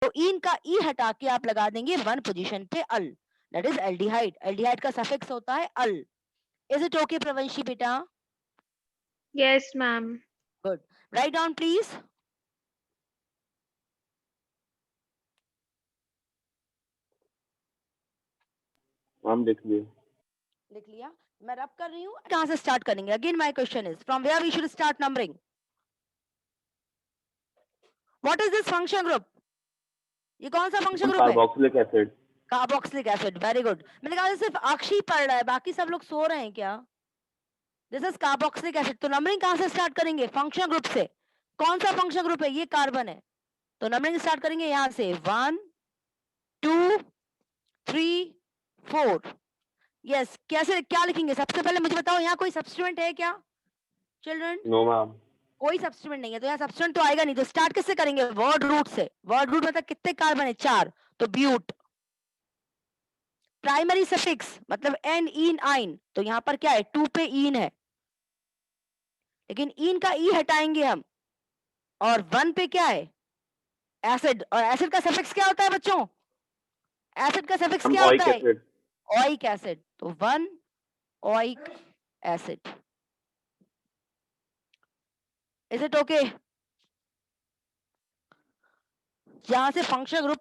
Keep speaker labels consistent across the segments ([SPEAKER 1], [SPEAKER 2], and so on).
[SPEAKER 1] तो ईन का ई हटा के आप लगा देंगे वन पोजीशन पे अल, दैट इज एल्डिहाइड। एल्डिहाइड का सफिक्स होता है अल। इज इट ओके प्रवंशी बेटा?
[SPEAKER 2] Yes, ma'am.
[SPEAKER 1] Good. Write down please.
[SPEAKER 3] Ma'am लिख लिए।
[SPEAKER 1] लिख लिया? मैं रब कर रही हूँ। कहाँ से स्टार्ट करेंगे? Again my question is from where we should start numbering? What is this function group? ये कौन सा फंक्शन ग्रुप है?
[SPEAKER 3] Carboxylic acid.
[SPEAKER 1] Carboxylic acid. Very good. मैंने कहा सिर्फ अक्षी पढ़ रहा है, बाकी सब लोग सो रहे हैं क्या? This is carboxylic acid. तो नंबरिंग कहाँ से स्टार्ट करेंगे? फंक्शन ग्रुप से। कौन सा फंक्शन ग्रुप है? ये कार्बन है, तो नंबरिंग स्टार्ट करेंगे यहाँ से 1 2 3 4। यस, कैसे क्या लिखेंगे? सबसे पहले मुझे बताओ, यहाँ कोई सब्स्टिट्यूएंट है क्या चिल्ड्रन?
[SPEAKER 3] No ma'am.
[SPEAKER 1] कोई सब्स्टिट्यूएंट नहीं है, तो यहाँ सब्स्टिट्यूएंट तो आएगा नहीं। तो स्टार्ट किससे करेंगे? वर्ड रूट से। वर्ड रूट मतलब कितने कार्बन है? 4, तो ब्यूट। प्राइमरी सफिक्स मतलब एन इन आइन, तो यहाँ पर क्या है? 2 पे इन है, लेकिन इन का ई हटाएंगे हम, और 1 पे क्या है? एसिड। और एसिड का सफिक्स क्या होता है बच्चों? एसिड का सफिक्स
[SPEAKER 3] हम
[SPEAKER 1] क्या होता
[SPEAKER 3] ओइक
[SPEAKER 1] है?
[SPEAKER 3] एसिड।
[SPEAKER 1] Oic acid. तो 1 oic acid. Is it okay? यहाँ से फंक्शन ग्रुप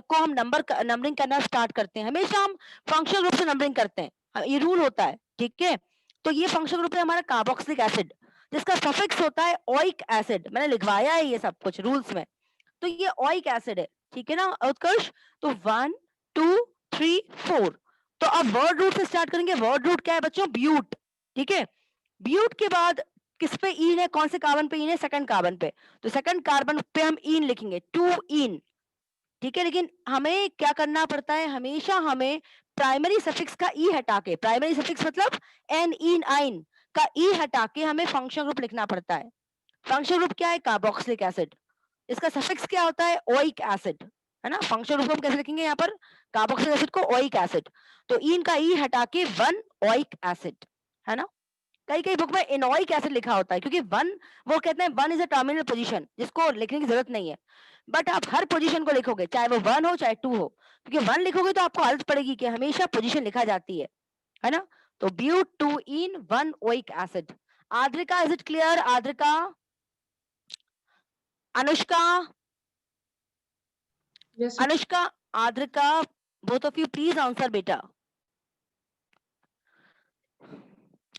[SPEAKER 1] को हम नंबरिंग करना स्टार्ट करते हैं। हमेशा हम फंक्शन ग्रुप से नंबरिंग करते हैं, ये रूल होता है, ठीक है? तो ये फंक्शन ग्रुप है हमारा कार्बोक्सिलिक एसिड, जिसका सफिक्स होता है ओइक एसिड। मैंने लिखवाया है ये सब कुछ रूल्स में। तो ये ओइक एसिड है, ठीक है ना उत्कर्ष? तो 1 2 3 4। तो अब वर्ड रूट से स्टार्ट करेंगे। वर्ड रूट क्या है बच्चों? ब्यूट, ठीक है? ब्यूट के बाद किस पे इन है? कौन से कार्बन पे इन है? सेकंड कार्बन पे। तो सेकंड कार्बन पे हम इन लिखेंगे, 2 इन, ठीक है? लेकिन हमें क्या करना पड़ता है? हमेशा हमें प्राइमरी सफिक्स का ई हटा के, प्राइमरी सफिक्स मतलब एन इन आइन का ई हटा के हमें फंक्शन ग्रुप लिखना पड़ता है। फंक्शन ग्रुप क्या है? Carboxylic acid. इसका सफिक्स क्या होता है? ओइक एसिड, है ना? फंक्शन ग्रुप हम कैसे लिखेंगे यहाँ पर? कार्बोक्सिलिक एसिड को ओइक एसिड, तो इन का ई हटा के 1 ओइक एसिड, है ना? कई कई बुक में इनोइक एसिड लिखा होता है, क्योंकि 1, वो कहते हैं 1 इज अ टर्मिनल पोजीशन, जिसको लिखने की जरूरत नहीं है। बट आप हर पोजीशन को लिखोगे, चाहे वो 1 हो चाहे 2 हो, क्योंकि 1 लिखोगे तो आपको आदत पड़ेगी कि हमेशा पोजीशन लिखा जाती है ना? तो but 2 ene 1 oic acid. Adrika, is it clear? Adrika, Anushka,
[SPEAKER 2] Yes, ma'am.
[SPEAKER 1] Anushka, Adrika, both of you please answer बेटा।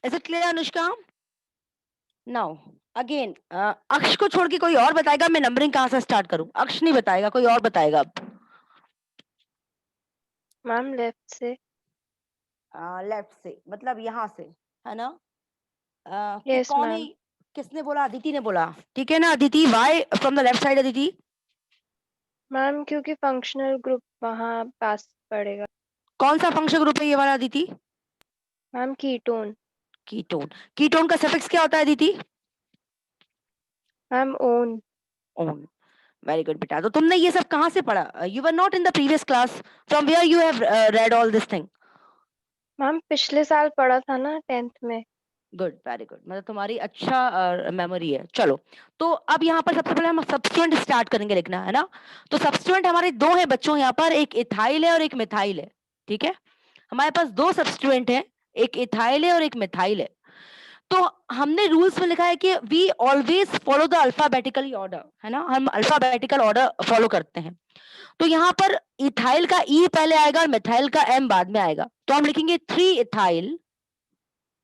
[SPEAKER 1] Is it clear Anushka? Now again अक्ष को छोड़ के कोई और बताएगा मैं नंबरिंग कहाँ से स्टार्ट करूं? अक्ष नहीं बताएगा, कोई और बताएगा अब।
[SPEAKER 4] मैम लेफ्ट से।
[SPEAKER 1] लेफ्ट से मतलब यहाँ से, है ना?
[SPEAKER 4] यस
[SPEAKER 1] कौन है?
[SPEAKER 4] मैम।
[SPEAKER 1] किसने बोला? अदिति ने बोला, ठीक है ना? Aditi, why from the left side Aditi?
[SPEAKER 4] Ma'am क्योंकि फंक्शनल ग्रुप वहाँ पास पड़ेगा।
[SPEAKER 1] कौन सा फंक्शन ग्रुप है ये वाला Aditi?
[SPEAKER 4] Ma'am ketone.
[SPEAKER 1] Ketone. Ketone का सफिक्स क्या होता है Aditi?
[SPEAKER 4] Ma'am one.
[SPEAKER 1] One. Very good बेटा। तो तुमने ये सब कहाँ से पढ़ा? You were not in the previous class, from where you have read all this thing?
[SPEAKER 4] Ma'am पिछले साल पढ़ा था ना 10th में।
[SPEAKER 1] गुड, वेरी गुड, मतलब तुम्हारी अच्छा मेमोरी है। चलो, तो अब यहाँ पर सबसे पहले हम सब्स्टिट्यूएंट स्टार्ट करेंगे लिखना, है ना? तो सब्स्टिट्यूएंट हमारे दो हैं बच्चों यहाँ पर, एक इथाइल है और एक मिथाइल है, ठीक है? हमारे पास दो सब्स्टिट्यूएंट हैं, एक इथाइल है और एक मिथाइल है। तो हमने रूल्स में लिखा है कि we always follow the alphabetically order, है ना? हम अल्फाबेटिकल ऑर्डर फॉलो करते हैं। तो यहाँ पर इथाइल का ई पहले आएगा और मिथाइल का एम बाद में आएगा। तो हम लिखेंगे 3 इथाइल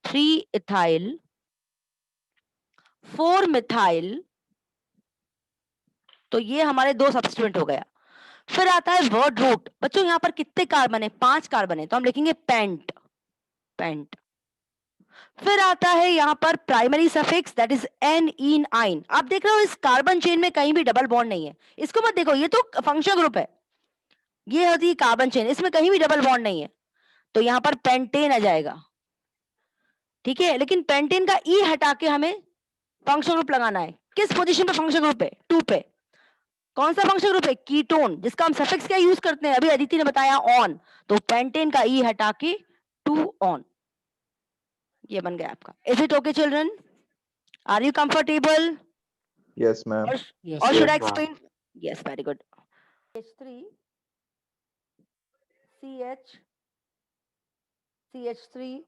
[SPEAKER 1] 4 मिथाइल। तो ये हमारे दो सब्स्टिट्यूएंट हो गया। फिर आता है वर्ड रूट। बच्चों यहाँ पर कितने कार्बन है? 5 कार्बन है, तो हम लिखेंगे पेंट, पेंट। फिर आता है यहाँ पर primary suffix, that is an in ine. आप देख रहे हो इस कार्बन चेन में कहीं भी डबल बॉन्ड नहीं है, इसको मत देखो, ये तो फंक्शन ग्रुप है, ये होती है कार्बन चेन, इसमें कहीं भी डबल बॉन्ड नहीं है, तो यहाँ पर पेंटेन आ जाएगा, ठीक है? लेकिन पेंटेन का ई हटा के हमें फंक्शन ग्रुप लगाना है। किस पोजीशन पे फंक्शन ग्रुप है? 2 पे। कौन सा फंक्शन ग्रुप है? कीटोन, जिसका हम सफिक्स क्या यूज करते हैं? अभी अदिति ने बताया ऑन, तो पेंटेन का ई हटा के 2 ऑन, ये बन गया आपका। Is it okay children? Are you comfortable?
[SPEAKER 5] Yes, ma'am.
[SPEAKER 1] और should I
[SPEAKER 3] Yes, ma'am.
[SPEAKER 1] Explain? Yes, very good. CH3 CH CH3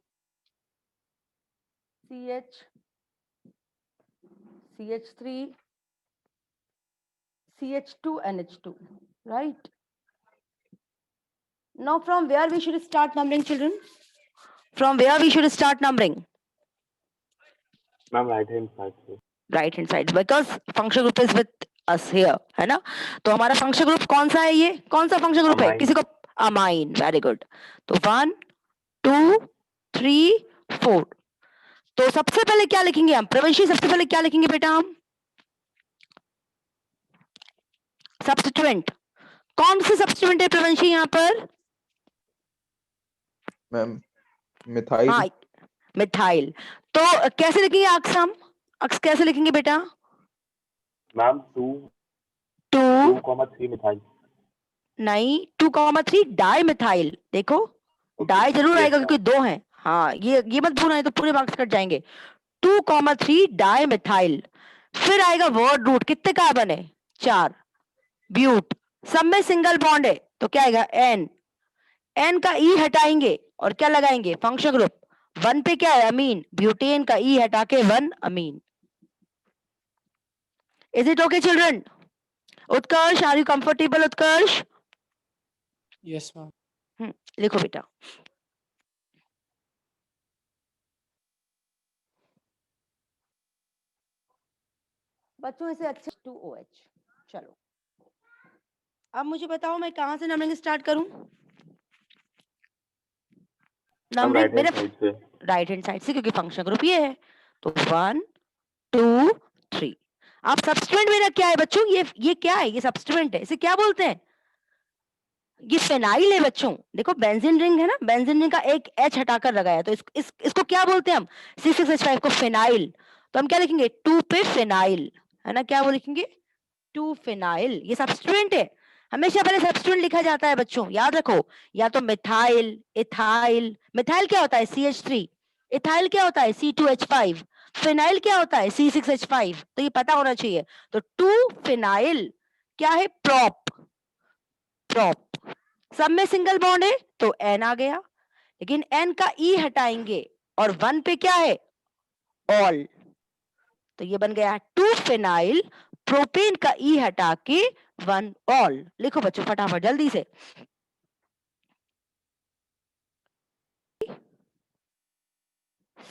[SPEAKER 1] CH CH3 CH2 NH2, right? Now from where we should start numbering, children? From where we should start numbering?
[SPEAKER 3] Ma'am right hand side से.
[SPEAKER 1] Right hand side, because function group is with us here, है ना? तो हमारा function group कौन सा है? ये कौन सा फंक्शन ग्रुप है?
[SPEAKER 3] Amine.
[SPEAKER 1] किसी को अमाइन, वेरी गुड. तो 1 2 3 4. तो सबसे पहले क्या लिखेंगे हम? प्रवंशी, सबसे पहले क्या लिखेंगे बेटा हम? सब्स्टिट्यूएंट. कौन से सब्स्टिट्यूएंट है प्रवंशी यहाँ पर?
[SPEAKER 5] Ma'am methyl.
[SPEAKER 1] हाँ, मिथाइल. तो कैसे लिखेंगे अक्स हम? अक्स कैसे लिखेंगे बेटा?
[SPEAKER 3] Ma'am 2
[SPEAKER 1] 2
[SPEAKER 3] 2,3 methyl.
[SPEAKER 1] नहीं, 2,3 डाई मिथाइल. देखो डाई जरूर
[SPEAKER 3] yes,
[SPEAKER 1] आएगा
[SPEAKER 3] ma'am.
[SPEAKER 1] क्योंकि 2 है. हाँ, ये मत भूलना, है तो पूरे मार्क्स कट जाएंगे. 2,3 डाई मिथाइल. फिर आएगा वर्ड रूट. कितने कार्बन है? 4. ब्यूट. सब में सिंगल बॉन्ड है तो क्या आएगा? एन. एन का ई हटाएंगे और क्या लगाएंगे? Function group. 1 पे क्या है? अमीन. ब्यूटेन का ई हटा के 1 amine. Is it okay children? Utkarsh, are you comfortable Utkarsh?
[SPEAKER 6] Yes ma'am.
[SPEAKER 1] लिखो बेटा. बच्चों इसे अच्छे 2OH. चलो अब मुझे बताओ मैं कहां से नंबरिंग स्टार्ट करूं?
[SPEAKER 3] मैम
[SPEAKER 1] नंबरिंग
[SPEAKER 3] राइट
[SPEAKER 1] मेरे
[SPEAKER 3] हैंड साइड से.
[SPEAKER 1] राइट हैंड साइड से, क्योंकि फंक्शन ग्रुप ये है. तो 1 2 3. आप सब्स्टिट्यूएंट मेरा क्या है बच्चों? ये क्या है? ये सब्स्टिट्यूएंट है. इसे क्या बोलते हैं? ये फेनाइल है बच्चों. देखो बेंजीन रिंग है ना, बेंजीन रिंग का एक H हटाकर लगाया, तो इसको क्या बोलते हैं हम? C6H5 को फेनाइल. तो हम क्या लिखेंगे? 2 पे फेनाइल, है ना? क्या वो लिखेंगे? 2 फेनाइल. ये सब्स्टिट्यूएंट है. हमेशा पहले सब्स्टिट्यूएंट लिखा जाता है बच्चों, याद रखो. या तो मिथाइल, इथाइल. मिथाइल क्या होता है? CH3. इथाइल क्या होता है? C2H5. फेनाइल क्या होता है? C6H5. तो ये पता होना चाहिए. तो 2 फेनाइल क्या है? प्रोप. प्रोप. सब में सिंगल बॉन्ड है तो एन आ गया, लेकिन एन का ई हटाएंगे और 1 पे क्या है? ऑल. तो ये बन गया 2 फेनाइल. प्रोपेन का ई हटा के 1 ऑल. लिखो बच्चों फटाफट जल्दी से.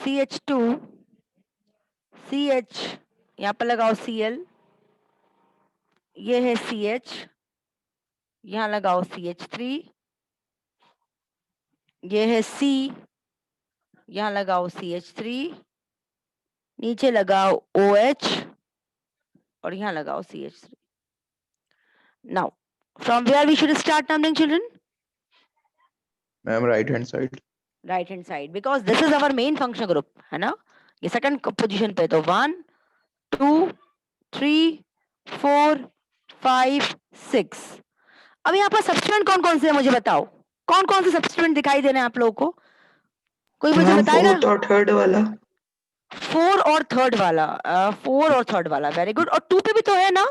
[SPEAKER 1] CH2 CH, यहां पर लगाओ Cl. ये है CH, यहां लगाओ CH3. ये है C, यहां लगाओ CH3. नीचे लगाओ OH और यहां लगाओ CH3. Now, from where we should start numbering, children?
[SPEAKER 5] Ma'am right hand side.
[SPEAKER 1] Right hand side, because this is our main function group, है ना? ये सेकंड पोजीशन पे. तो 1 2 3 4 5 6. अब यहाँ पर सब्स्टिट्यूएंट कौन कौन से हैं मुझे बताओ? कौन कौन से सब्स्टिट्यूएंट दिखाई दे रहे हैं आप लोगों को? कोई मुझे बताएगा?
[SPEAKER 2] 4th और 3rd वाला.
[SPEAKER 1] 4 और 3rd वाला. 4 और 3rd वाला, वेरी गुड. और 2 पे भी तो है ना?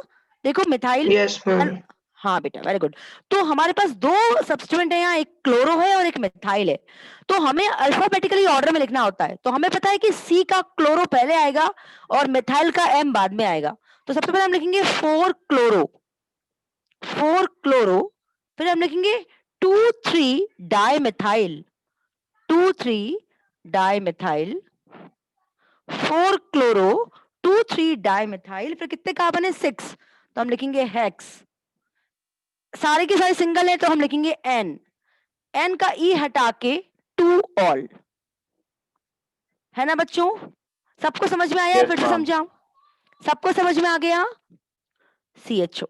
[SPEAKER 1] देखो मिथाइल.
[SPEAKER 2] Yes, ma'am.
[SPEAKER 1] हाँ बेटा, वेरी गुड. तो हमारे पास 2 सब्स्टिट्यूएंट है यहाँ, एक क्लोरो है और एक मिथाइल है. तो हमें अल्फाबेटिकली ऑर्डर में लिखना होता है. तो हमें पता है कि C का क्लोरो पहले आएगा और मिथाइल का M बाद में आएगा. तो सबसे पहले हम लिखेंगे 4 क्लोरो. 4 क्लोरो. फिर हम लिखेंगे 2,3 di methyl. 2,3 di methyl. 4 chloro 2,3 di methyl. फिर कितने कार्बन है? 6. तो हम लिखेंगे हेक्स. सारे के सारे सिंगल है तो हम लिखेंगे N. N का E हटा के 2 ऑल. है ना बच्चों? सबको समझ में आया?
[SPEAKER 3] Yes,
[SPEAKER 1] फिर से
[SPEAKER 3] ma'am.
[SPEAKER 1] समझाऊं? सबको समझ में आ गया? CHO.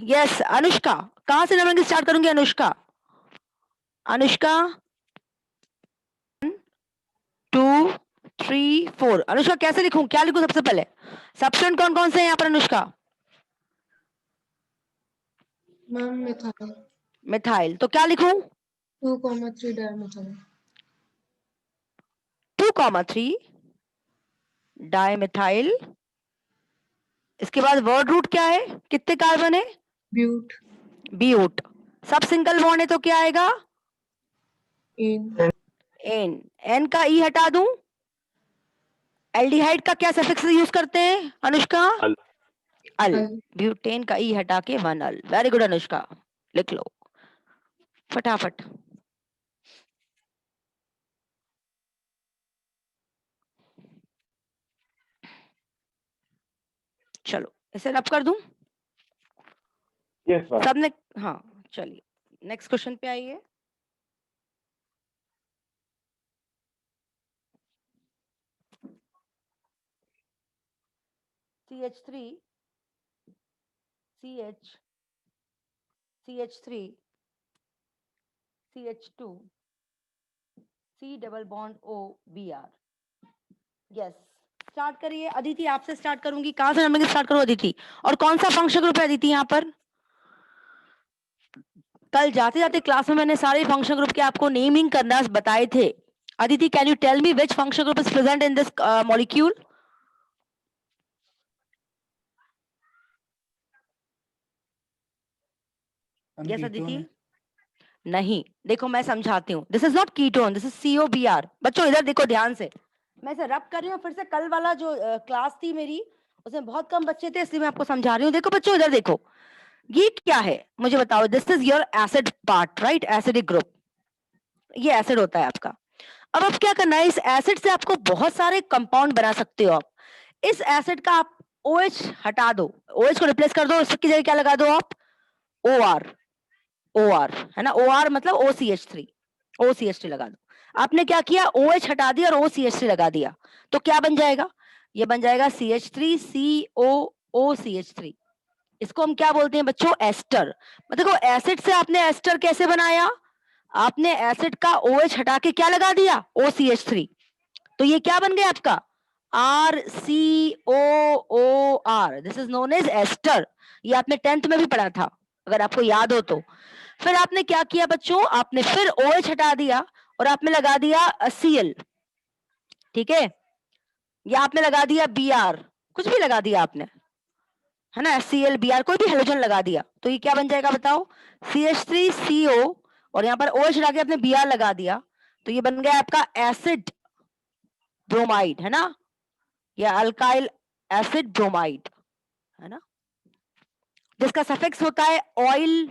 [SPEAKER 1] यस. अनुष्का, कहां से नंबरिंग स्टार्ट करूंगी? अनुष्का. अनुष्का 1 2 3 4. अनुष्का कैसे लिखूं? क्या लिखूं सबसे पहले? सब्स्टिट्यूएंट कौन कौन से हैं यहाँ पर अनुष्का?
[SPEAKER 7] Ma'am methyl.
[SPEAKER 1] मिथाइल. तो क्या लिखूं?
[SPEAKER 7] 2,3 डाइमिथाइल.
[SPEAKER 1] 2,3 डाइमिथाइल. इसके बाद वर्ड रूट क्या है, कितने कार्बन है,
[SPEAKER 7] ब्यूट
[SPEAKER 1] ब्यूट। सब सिंगल बॉन्ड है तो क्या आएगा,
[SPEAKER 7] एन
[SPEAKER 1] एन। एन का ई हटा दूं, एल्डिहाइड का क्या सफिक्स यूज करते हैं अनुष्का,
[SPEAKER 3] अल।
[SPEAKER 1] अल।
[SPEAKER 7] अल
[SPEAKER 1] ब्यूटेन का ई हटा के 1 अल। वेरी गुड अनुष्का, लिख लो फटाफट। चलो इसे रब कर दूं
[SPEAKER 3] यस मैम।
[SPEAKER 1] सबने, हाँ चलिए नेक्स्ट क्वेश्चन पे आइए। CH3 CH CH3 CH2 C double bond O Br। Yes, start करिए। अदिति आपसे स्टार्ट करूंगी, कहां से नंबर स्टार्ट करूं अदिति, और कौन सा फंक्शन ग्रुप है अदिति यहाँ पर। कल जाते जाते क्लास में मैंने सारे फंक्शन ग्रुप के आपको नेमिंग करना बताए थे। Aditi can you tell me which function group is present in this molecule.
[SPEAKER 6] Ma'am
[SPEAKER 1] yes
[SPEAKER 6] ketone
[SPEAKER 1] Aditi.
[SPEAKER 6] है।
[SPEAKER 1] नहीं, देखो मैं समझाती हूँ, this is not ketone, this is COBr। बच्चों इधर देखो ध्यान से, मैं इसे रब कर रही हूँ। फिर से कल वाला जो क्लास थी मेरी, उसमें बहुत कम बच्चे थे, इसलिए मैं आपको समझा रही हूँ। देखो बच्चों इधर देखो, ये क्या है मुझे बताओ। This is your acid part, right, acidic group, ये एसिड होता है आपका। अब क्या करना है, इस एसिड से आपको बहुत सारे कंपाउंड बना सकते हो आप। इस एसिड का आप OH हटा दो, OH को रिप्लेस कर दो, इसकी जगह क्या लगा दो आप, OR। OR है ना, OR मतलब OCH3 लगा दो। आपने क्या किया, OH हटा दिया और OCH3 लगा दिया, तो क्या बन जाएगा, ये बन जाएगा CH3COOCH3। इसको हम क्या बोलते हैं बच्चों, एस्टर। देखो एसिड से आपने एस्टर कैसे बनाया, आपने एसिड का OH हटा के क्या लगा दिया, OCH3, तो ये क्या बन गया आपका, RCOOR। This is known as ester. ये आपने 10th में भी पढ़ा था अगर आपको याद हो तो। फिर आपने क्या किया बच्चों, आपने फिर OH हटा दिया और आपने लगा दिया Cl, ठीक है, या आपने लगा दिया Br, कुछ भी लगा दिया आपने, है ना, Cl Br कोई भी हेलोजन लगा दिया, तो ये क्या बन जाएगा बताओ, CH3CO, और यहाँ पर OH हटा के आपने Br लगा दिया, तो ये बन गया आपका एसिड ब्रोमाइड, है ना, या अल्काइल एसिड ब्रोमाइड, है ना, जिसका सफिक्स होता है ऑयल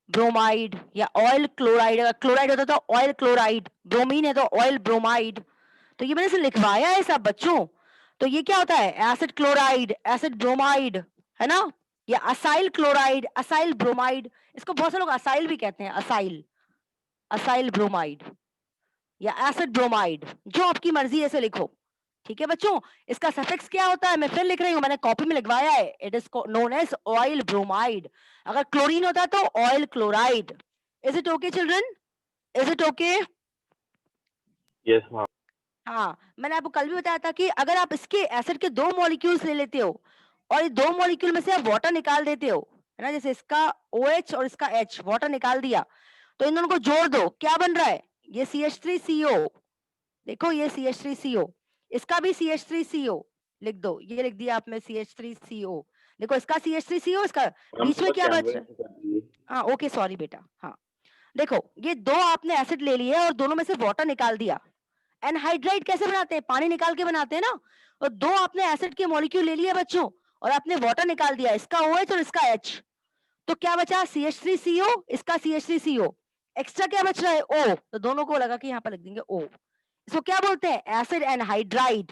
[SPEAKER 1] ब्रोमाइड या ऑयल क्लोराइड। अगर क्लोराइड होता तो ऑयल क्लोराइड, ब्रोमीन है तो ऑयल ब्रोमाइड। तो ये मैंने से लिखवाया है सब बच्चों। तो ये क्या होता है, एसिड क्लोराइड, एसिड ब्रोमाइड, है ना, या असाइल क्लोराइड, असाइल ब्रोमाइड। इसको बहुत से लोग असाइल भी कहते हैं, असाइल, असाइल ब्रोमाइड या एसिड ब्रोमाइड, जो आपकी मर्जी है ऐसे लिखो, ठीक है बच्चों। इसका सफिक्स क्या होता है, मैं फिर लिख रही हूँ, मैंने कॉपी में लिखवाया है, it is known as oil bromide. अगर क्लोरीन होता तो oil chloride. Is it okay children, is it okay.
[SPEAKER 3] Yes ma'am.
[SPEAKER 1] हाँ, मैंने आपको कल भी बताया था कि अगर आप इसके एसिड के 2 मॉलिक्यूल्स ले लेते हो और ये 2 मॉलिक्यूल में से आप वाटर निकाल देते हो, है ना, जैसे इसका OH और इसका H, वाटर निकाल दिया, तो इन दोनों को जोड़ दो, क्या बन रहा है, ये CH3CO। देखो ये CH3CO, इसका भी CH3CO लिख दो, ये लिख दिया आपने CH3CO। देखो इसका CH3CO, इसका
[SPEAKER 3] मैम
[SPEAKER 1] बीच में
[SPEAKER 3] थोड़ा
[SPEAKER 1] क्या बच
[SPEAKER 3] कैमरे
[SPEAKER 1] रहा है,
[SPEAKER 3] से कर दीजिए।
[SPEAKER 1] हाँ ओके सॉरी बेटा। हाँ देखो ये 2 आपने एसिड ले लिए और दोनों में से वाटर निकाल दिया। एनहाइड्राइड कैसे बनाते हैं, पानी निकाल के बनाते हैं ना, और 2 आपने एसिड के मॉलिक्यूल ले लिए बच्चों और आपने वाटर निकाल दिया, इसका OH और इसका H, तो क्या बचा CH3CO, इसका CH3CO, एक्स्ट्रा क्या बच रहा है O, तो दोनों को लगा के यहाँ पर लिख देंगे O। इसको क्या बोलते हैं, एसिड एनहाइड्राइड।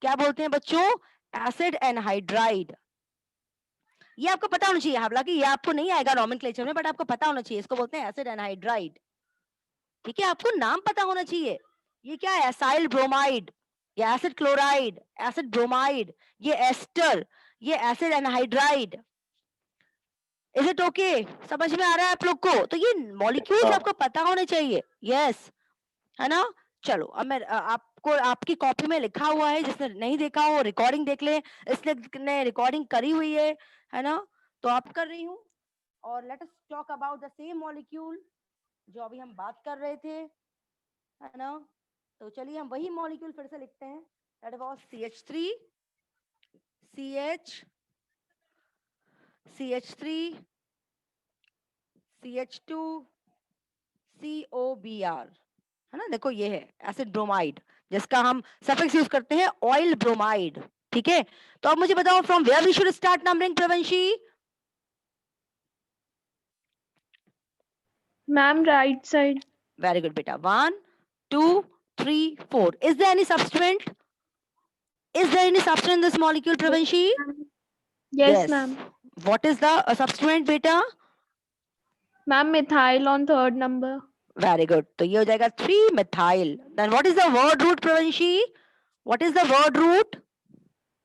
[SPEAKER 1] क्या बोलते हैं बच्चों, एसिड एनहाइड्राइड। ये आपको पता होना चाहिए, हालांकि ये आपको नहीं आएगा नॉमेनक्लेचर में, बट आपको पता होना चाहिए, इसको बोलते हैं एसिड एनहाइड्राइड, ठीक है, आपको नाम पता होना चाहिए। ये क्या है, एसाइल ब्रोमाइड, ये एसिड क्लोराइड, एसिड ब्रोमाइड, ये एस्टर, ये acid anhydride. Is it okay, समझ में आ रहा है आप लोग को, तो ये मॉलिक्यूल्स आपको पता होने चाहिए, यस, है ना। चलो अब मैं आपको, आपकी कॉपी में लिखा हुआ है, जिसने नहीं देखा हो रिकॉर्डिंग देख ले, इसने रिकॉर्डिंग करी हुई है ना, तो आप कर रही हूँ। और let us talk about the same molecule जो अभी हम बात कर रहे थे, है ना। तो चलिए हम वही मॉलिक्यूल फिर से लिखते हैं, that was CH3 CH, CH3, CH2, COBr, है ना। देखो ये है एसिड ब्रोमाइड, जिसका हम सफिक्स यूज करते हैं ऑयल ब्रोमाइड, ठीक है। तो अब मुझे बताओ from where we should start numbering Pravanshi?
[SPEAKER 2] Ma'am, right side.
[SPEAKER 1] Very good, beta. 1, 2, 3, 4. Is there any substituent? Is there any substituent in this molecule, Pravanshi?
[SPEAKER 2] Yes, ma'am.
[SPEAKER 1] What is the substituent, beta?
[SPEAKER 2] Ma'am, methyl on third number.
[SPEAKER 1] Very good. तो ये हो जाएगा 3-methyl. Then what is the word root, Pravanshi? What is the word root?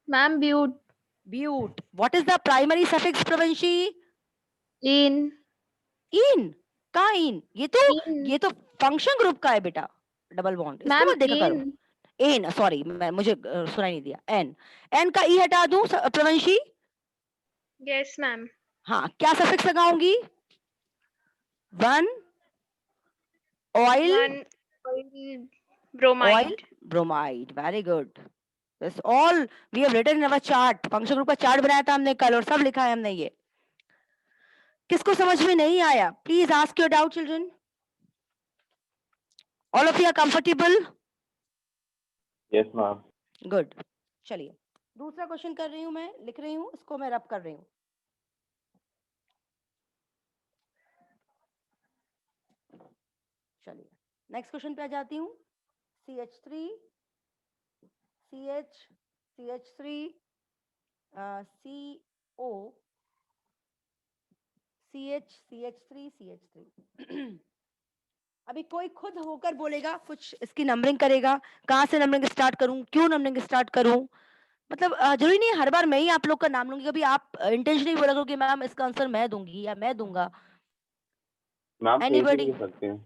[SPEAKER 2] Ma'am, but.
[SPEAKER 1] But. What is the primary suffix, Pravanshi?
[SPEAKER 2] In.
[SPEAKER 1] In. कहाँ in?
[SPEAKER 2] In.
[SPEAKER 1] ये तो function group का है बेटा, डबल बॉन्ड। इसको
[SPEAKER 2] Ma'am,
[SPEAKER 1] मत देखा करो।
[SPEAKER 2] in.
[SPEAKER 1] एन, सॉरी मुझे सुनाई नहीं दिया। एन, एन का ई हटा दूं प्रवंशी?
[SPEAKER 2] Yes, ma'am.
[SPEAKER 1] हाँ, क्या सफिक्स लगाऊंगी? 1 oil,
[SPEAKER 2] One oil bromide.
[SPEAKER 1] Oil bromide. Very good. That's all we have written in our chart. Function group का चार्ट बनाया था हमने कल, और सब लिखा है हमने। ये किसको समझ में नहीं आया? Please ask your doubt children. All of you are comfortable?
[SPEAKER 3] Yes, ma'am.
[SPEAKER 1] Good. चलिए दूसरा क्वेश्चन कर रही हूँ मैं, लिख रही हूँ, इसको मैं रब कर रही हूँ। चलिए नेक्स्ट क्वेश्चन पे आ जाती हूँ। CH3, CH, CH3, CO, CH, CH3, CH3। अभी कोई खुद होकर बोलेगा, कुछ इसकी नंबरिंग करेगा, कहाँ से नंबरिंग स्टार्ट करूं, क्यों नंबरिंग स्टार्ट करूं। मतलब जरूरी नहीं है हर बार मैं ही आप लोग का नाम लूंगी। कभी आप इंटेंशनली बोला करो कि मैम इसका आंसर मैं दूंगी या मैं दूंगा।
[SPEAKER 3] मैम कहीं से
[SPEAKER 1] एनीबॉडी?
[SPEAKER 3] भी कर सकते हैं।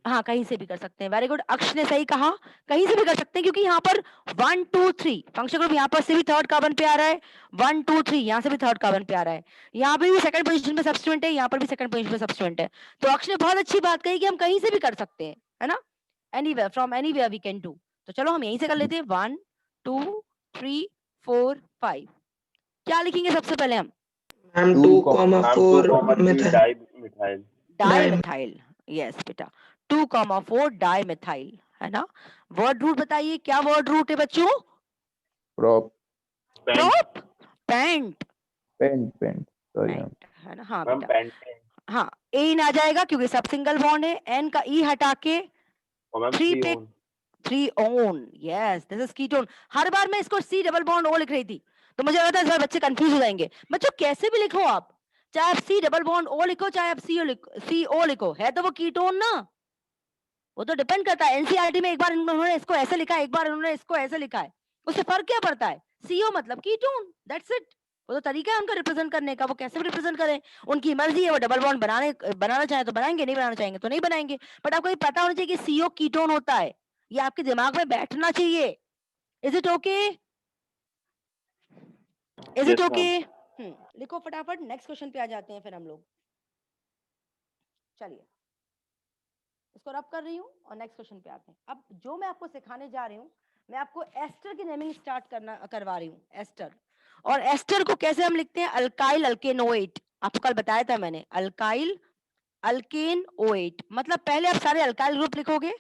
[SPEAKER 1] हाँ, कहीं से भी कर सकते हैं। वेरी गुड, अक्ष ने सही कहा, कहीं से भी कर सकते हैं, क्योंकि यहाँ पर 1 2 3 फंक्शन ग्रुप, यहाँ पर से भी थर्ड कार्बन पे आ रहा है। 1 2 3 यहाँ से भी थर्ड कार्बन पे आ रहा है। यहाँ पे भी सेकंड पोजीशन पे सब्स्टिट्यूएंट है, यहाँ पर भी सेकंड पोजीशन पे सब्स्टिट्यूएंट है। तो अक्ष ने बहुत अच्छी बात कही कि हम कहीं से भी कर सकते हैं, है ना। Anywhere, from anywhere we can do. तो चलो हम यहीं से कर लेते हैं। 1 2 3 4 5। क्या लिखेंगे सबसे पहले हम?
[SPEAKER 8] Ma'am
[SPEAKER 5] 2,
[SPEAKER 8] 2,4
[SPEAKER 3] ma'am 2,3
[SPEAKER 8] methyl.
[SPEAKER 3] Dimethyl.
[SPEAKER 1] Dimethyl, yes बेटा, 2,4 डाइमिथाइल, है ना। वर्ड रूट बताइए, क्या वर्ड रूट है बच्चों?
[SPEAKER 5] prop,
[SPEAKER 1] prop, pent,
[SPEAKER 5] pent, sorry ma'am.
[SPEAKER 1] Pent, है ना। हाँ
[SPEAKER 3] मैम
[SPEAKER 1] बेटा,
[SPEAKER 3] पेंटेन।
[SPEAKER 1] हाँ एन आ जाएगा क्योंकि सब सिंगल बॉन्ड है। एन का ई हटा के
[SPEAKER 3] और मैम
[SPEAKER 1] 3 पे
[SPEAKER 3] 3
[SPEAKER 1] 3 one, yes this is ketone. हर बार मैं इसको सी डबल बॉन्ड ओ लिख रही थी, तो मुझे लगा था इस बार बच्चे कंफ्यूज हो जाएंगे। बच्चों कैसे भी लिखो आप, चाहे आप सी डबल बॉन्ड ओ लिखो, चाहे आप सी ओ लिखो, है तो वो कीटोन ना। वो तो डिपेंड करता है। एनसीईआरटी में एक बार उन्होंने इसको ऐसे लिखा है, एक बार उन्होंने इसको ऐसे लिखा है, उससे फर्क क्या पड़ता है? सीओ मतलब कीटोन, दैट्स इट। वो तो तरीका है उनका रिप्रेजेंट करने का, वो कैसे भी रिप्रेजेंट करें, उनकी मर्जी है। वो डबल बॉन्ड बनाना चाहे तो बनाएंगे, नहीं बनाना चाहेंगे तो नहीं बनाएंगे। बट आपको ये पता होना चाहिए कि सीओ कीटोन होता है, ये आपके दिमाग में बैठना चाहिए। Is it okay? Is it
[SPEAKER 3] Yes,
[SPEAKER 1] okay?
[SPEAKER 3] ma'am.
[SPEAKER 1] लिखो फटाफट, नेक्स्ट क्वेश्चन पे आ जाते हैं फिर हम लोग। चलिए इसको रब कर रही हूँ और नेक्स्ट क्वेश्चन पे आते हैं। अब जो मैं आपको सिखाने जा रही हूँ, मैं आपको एस्टर की नेमिंग स्टार्ट करवा रही हूँ। एस्टर, और एस्टर को कैसे हम लिखते हैं? अल्काइल अल्केनोएट। आपको कल बताया था मैंने, अल्काइल अल्केन O8। मतलब पहले आप सारे अल्काइल ग्रुप लिखोगे,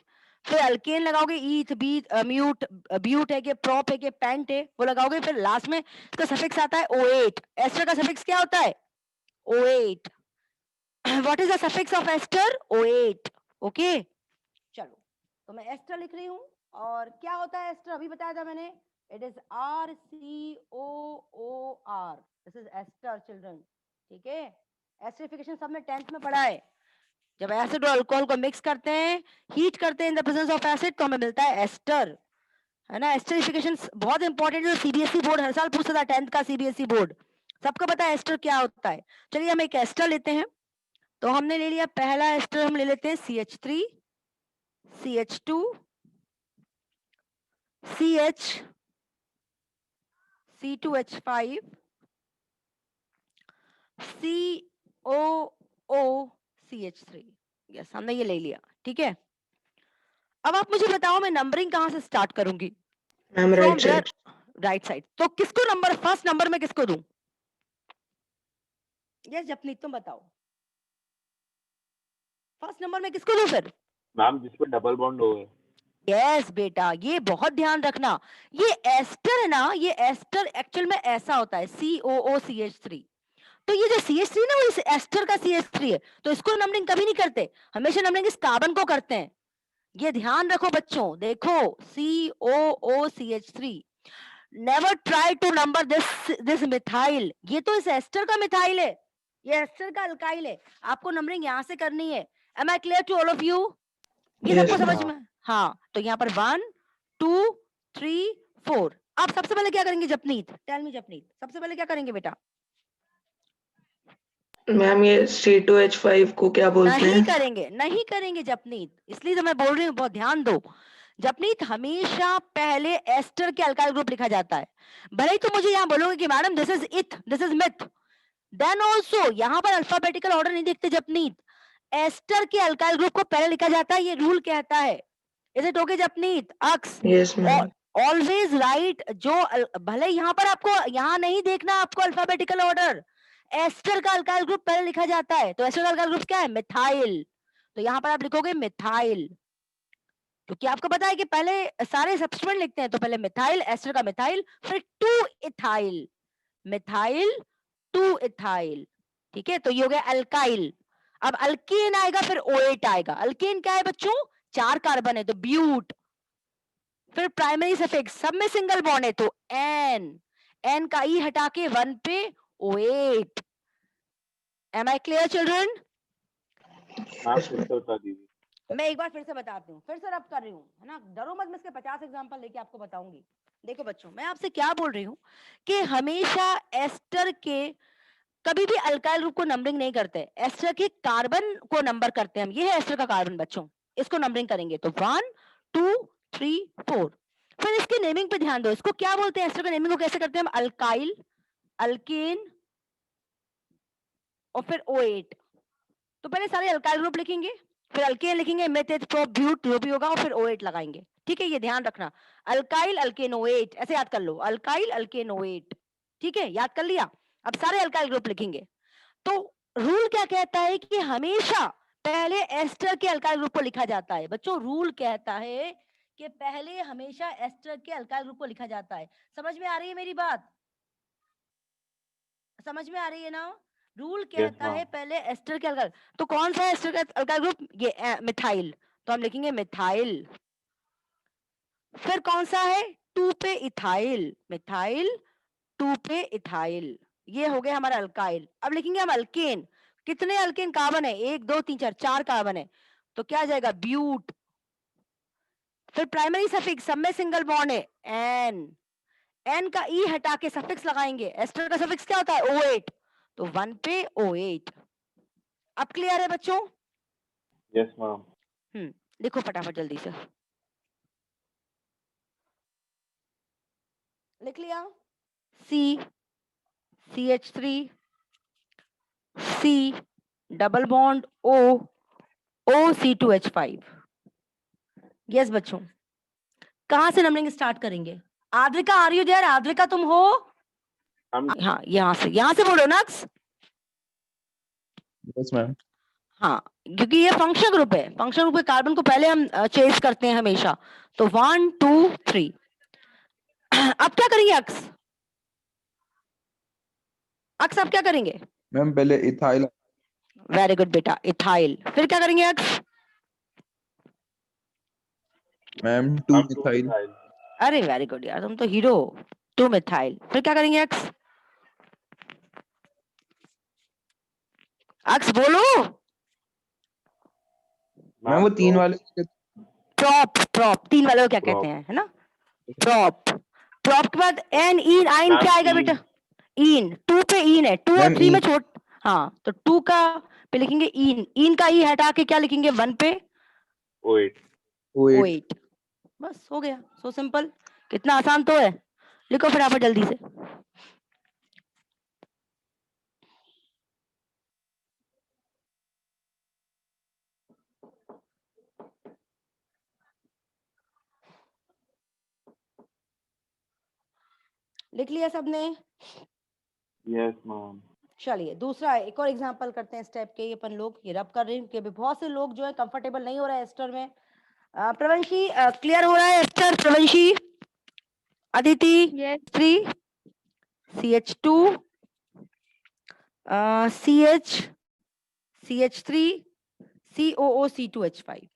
[SPEAKER 1] फिर अल्केन लगाओगे, ईथ बीथ म्यूट ब्यूट है कि प्रोप है कि पेंट है वो लगाओगे, फिर लास्ट में इसका सफिक्स आता है O8। एस्टर का सफिक्स क्या होता है? O8। What is the suffix of ester? O8। Okay चलो, तो मैं एस्टर लिख रही हूँ। और क्या होता है एस्टर? अभी बताया था मैंने, it is RCOOR। This is ester children, ठीक है। एस्टरिफिकेशन सब में 10th में पढ़ा है। जब एसिड और अल्कोहल को मिक्स करते हैं, हीट करते हैं in the presence of acid, तो हमें मिलता है एस्टर, है ना। एस्टरिफिकेशन बहुत इंपॉर्टेंट है, सीबीएसई बोर्ड हर साल पूछता था, 10th का सीबीएसई बोर्ड, सबको पता है एस्टर क्या होता है। चलिए हम एक एस्टर लेते हैं। तो हमने ले लिया पहला एस्टर, हम ले लेते हैं CH3, CH2, CH, C2H5, COO, CH3। Yes, हमने ये ले लिया, ठीक है। अब आप मुझे बताओ मैं नंबरिंग कहां से स्टार्ट करूंगी?
[SPEAKER 8] Ma'am right side.
[SPEAKER 1] Right side. तो किसको नंबर, फर्स्ट नंबर में किसको दूं? यस जपनीत तुम बताओ, फर्स्ट नंबर में किसको दूं फिर?
[SPEAKER 3] मैम जिस पे डबल बॉन्ड हो।
[SPEAKER 1] यस बेटा, ये बहुत ध्यान रखना। ये एस्टर है ना, ये एस्टर एक्चुअल में ऐसा होता है COOCH3। तो ये जो CH3 ना, वो इस एस्टर का CH3 है, तो इसको नंबरिंग कभी नहीं करते, हमेशा नंबरिंग इस कार्बन को करते हैं। ये ध्यान रखो बच्चों, देखो COOCH3, never try to number this methyl. ये तो इस एस्टर का मिथाइल है, ये एस्टर का अल्काइल है, आपको नंबरिंग यहां से करनी है। Am I clear to all of you? ये
[SPEAKER 6] Yes,
[SPEAKER 1] सबको समझ
[SPEAKER 3] ma'am.
[SPEAKER 1] में? हाँ, तो यहाँ पर 1 2 3 4। आप सबसे पहले क्या करेंगे जपनीत? टेल मी जपनीत, सबसे पहले क्या करेंगे बेटा?
[SPEAKER 8] मैम ये C2H5 को क्या बोलते
[SPEAKER 1] नहीं
[SPEAKER 8] हैं?
[SPEAKER 1] करेंगे, नहीं करेंगे जपनीत, इसलिए तो मैं बोल रही हूँ, बहुत ध्यान दो। जपनीत हमेशा पहले एस्टर के अल्काइल ग्रुप लिखा जाता है। भले ही तुम मुझे यहाँ बोलोगे कि madam this is eth, this is meth, then also यहाँ पर अल्फाबेटिकल ऑर्डर नहीं देखते जपनीत, एस्टर के अल्काइल ग्रुप को पहले लिखा जाता है, ये रूल कहता है। Is it okay Japneet? Aks
[SPEAKER 8] yes ma'am.
[SPEAKER 1] Always right, जो भले यहाँ पर आपको यहाँ नहीं देखना आपको अल्फाबेटिकल ऑर्डर, एस्टर का अल्काइल ग्रुप पहले लिखा जाता है। तो एस्टर का अल्काइल ग्रुप क्या है? मिथाइल। तो यहाँ पर आप लिखोगे मिथाइल, क्योंकि आपको पता है कि पहले सारे सब्स्टिट्यूएंट लिखते हैं, तो पहले मिथाइल, एस्टर का मिथाइल, फिर 2 इथाइल, मिथाइल 2 इथाइल। ठीक है, तो ये हो गया अल्काइल। अब अल्केन आएगा, फिर OH आएगा। अल्केन क्या है बच्चों? 4 कार्बन है तो ब्यूट, फिर प्राइमरी सफिक्स, सब में सिंगल बॉन्ड है तो एन का ई हटा के 1 पे OH। Am I clear children?
[SPEAKER 3] Ma'am फिर से बता दीजिए।
[SPEAKER 1] मैं एक बार फिर से बताती हूँ, फिर से रब कर रही हूँ, है ना, डरो मत, मैं इसके 50 एग्जांपल लेके आपको बताऊंगी। देखो बच्चों, मैं आपसे क्या बोल रही हूँ कि हमेशा एस्टर के कभी भी अल्काइल ग्रुप को नंबरिंग नहीं करते, एस्टर के कार्बन को नंबर करते हैं हम। ये है एस्टर का कार्बन बच्चों, इसको नंबरिंग करेंगे तो 1 2 3 4। फिर इसके नेमिंग पे ध्यान दो, इसको क्या बोलते हैं? एस्टर का नेमिंग को कैसे करते हैं हम? अल्काइल, अल्केन और फिर OH। तो पहले सारे अल्काइल ग्रुप लिखेंगे, फिर अल्केन लिखेंगे, मेथ एथ प्रोप ब्यूट जो भी होगा, और फिर OH लगाएंगे। ठीक है, ये ध्यान रखना, अल्काइल अल्केन OH ऐसे याद कर लो, अल्काइल अल्केन OH। ठीक है, याद कर लिया? अब सारे अल्काइल ग्रुप लिखेंगे। तो रूल क्या कहता है कि हमेशा पहले एस्टर के अल्काइल ग्रुप को लिखा जाता है बच्चों। रूल कहता है कि पहले हमेशा एस्टर के अल्काइल ग्रुप को लिखा जाता है। समझ में आ रही है मेरी बात? समझ में आ रही है ना? रूल कहता है
[SPEAKER 3] ma'am.
[SPEAKER 1] पहले एस्टर के अल्काइल। तो कौन सा है एस्टर का अल्काइल ग्रुप? ये मिथाइल, तो हम लिखेंगे मिथाइल। फिर कौन सा है? 2 पे इथाइल, मिथाइल 2 पे इथाइल, ये हो गया हमारा अल्काइल। अब लिखेंगे हम अल्केन। कितने अल्केन कार्बन है? 1 2 3 4, 4 कार्बन है, तो क्या आ जाएगा? ब्यूट। फिर प्राइमरी सफिक्स, सब में सिंगल बॉन्ड है, एन का ई हटा के सफिक्स लगाएंगे। एस्टर का सफिक्स क्या होता है? OH, तो 1 पे OH। अब क्लियर है बच्चों?
[SPEAKER 3] Yes ma'am.
[SPEAKER 1] लिखो फटाफट जल्दी से, लिख लिया? CH3 C double bond OC2H5। Yes बच्चों, कहां से नंबरिंग स्टार्ट करेंगे? Adrika are you there? Adrika तुम हो?
[SPEAKER 3] हम
[SPEAKER 1] हाँ, यहाँ से बोलो ना।
[SPEAKER 5] Yes, ma'am.
[SPEAKER 1] हाँ, क्योंकि ये फंक्शन ग्रुप है, फंक्शन ग्रुप के कार्बन को पहले हम चेस करते हैं हमेशा। तो 1 2 3। अब क्या करेंगे अक्स? अक्स अब क्या करेंगे?
[SPEAKER 5] मैम पहले इथाइल।
[SPEAKER 1] वेरी गुड बेटा, इथाइल। फिर क्या करेंगे अक्स?
[SPEAKER 5] Ma'am 2 methyl.
[SPEAKER 1] अरे वेरी गुड यार, तुम तो हीरो हो। 2 मिथाइल। फिर क्या करेंगे अक्स? अक्स बोलो।
[SPEAKER 5] मैम वो 3 वाले
[SPEAKER 1] प्रॉप, प्रॉप 3 वाले को क्या
[SPEAKER 3] Prop.
[SPEAKER 1] कहते हैं, है ना? प्रॉप। प्रॉप के बाद एन इन आइन
[SPEAKER 3] मैम,
[SPEAKER 1] क्या आएगा
[SPEAKER 3] इन।
[SPEAKER 1] बेटा? इन, 2 पे इन है, 2 और
[SPEAKER 5] मैम
[SPEAKER 1] 3 में
[SPEAKER 5] इन।
[SPEAKER 1] छोड़। हाँ, तो 2 का पे लिखेंगे इन, इन का ई हटा के क्या लिखेंगे? 1 पे
[SPEAKER 3] OH।
[SPEAKER 1] OH। बस हो गया, सो सिंपल। कितना आसान तो है। लिखो फटाफट जल्दी से। लिख लिया सबने?
[SPEAKER 3] Yes ma'am.
[SPEAKER 1] चलिए दूसरा एक और एग्जांपल करते हैं इस टाइप के, अपन लोग ये रब कर रहे हैं कि बहुत से लोग जो है कंफर्टेबल नहीं हो रहा है एस्टर में। प्रवंशी क्लियर हो रहा है ester? Pravanshi, Aditi,
[SPEAKER 2] Yes.
[SPEAKER 1] 3 CH2 CH3 COOC2H5।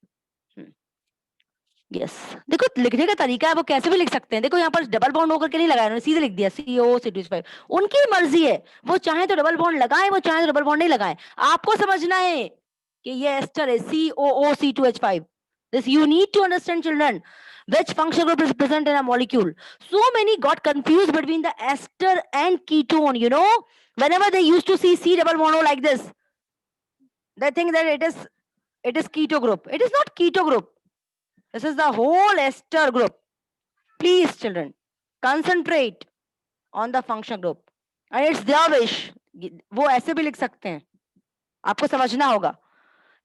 [SPEAKER 1] Yes, देखो लिखने का तरीका है वो कैसे भी लिख सकते हैं। देखो यहाँ पर डबल बॉन्ड होकर के नहीं लगाया, उन्होंने सीधे लिख दिया COOC2H5। उनकी मर्जी है, वो चाहे तो डबल बॉन्ड लगाए, वो चाहे तो डबल बॉन्ड नहीं लगाए। आपको समझना है कि ये एस्टर है COOC2H5। This you need to understand, children, which functional group is present in a molecule. So many got confused between the ester and ketone, you know, whenever they used to see C double bond O like this, they think that it is keto group. It is not keto group. This is the whole ester group. Please, children, concentrate on the functional group. And it's their wish. वो ऐसे भी लिख सकते हैं, आपको समझना होगा।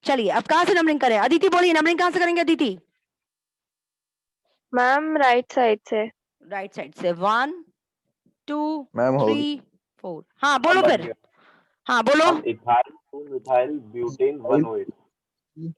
[SPEAKER 1] चलिए अब कहाँ से नंबरिंग करें? अदिति बोलिए, नंबरिंग कहाँ से करेंगे अदिति?
[SPEAKER 4] मैम राइट साइड से।
[SPEAKER 1] राइट साइड से 1 2
[SPEAKER 5] मैम हो
[SPEAKER 1] 3 4। हाँ बोलो फिर, हाँ बोलो।
[SPEAKER 3] Ethyl 2 methyl butane 1 OH।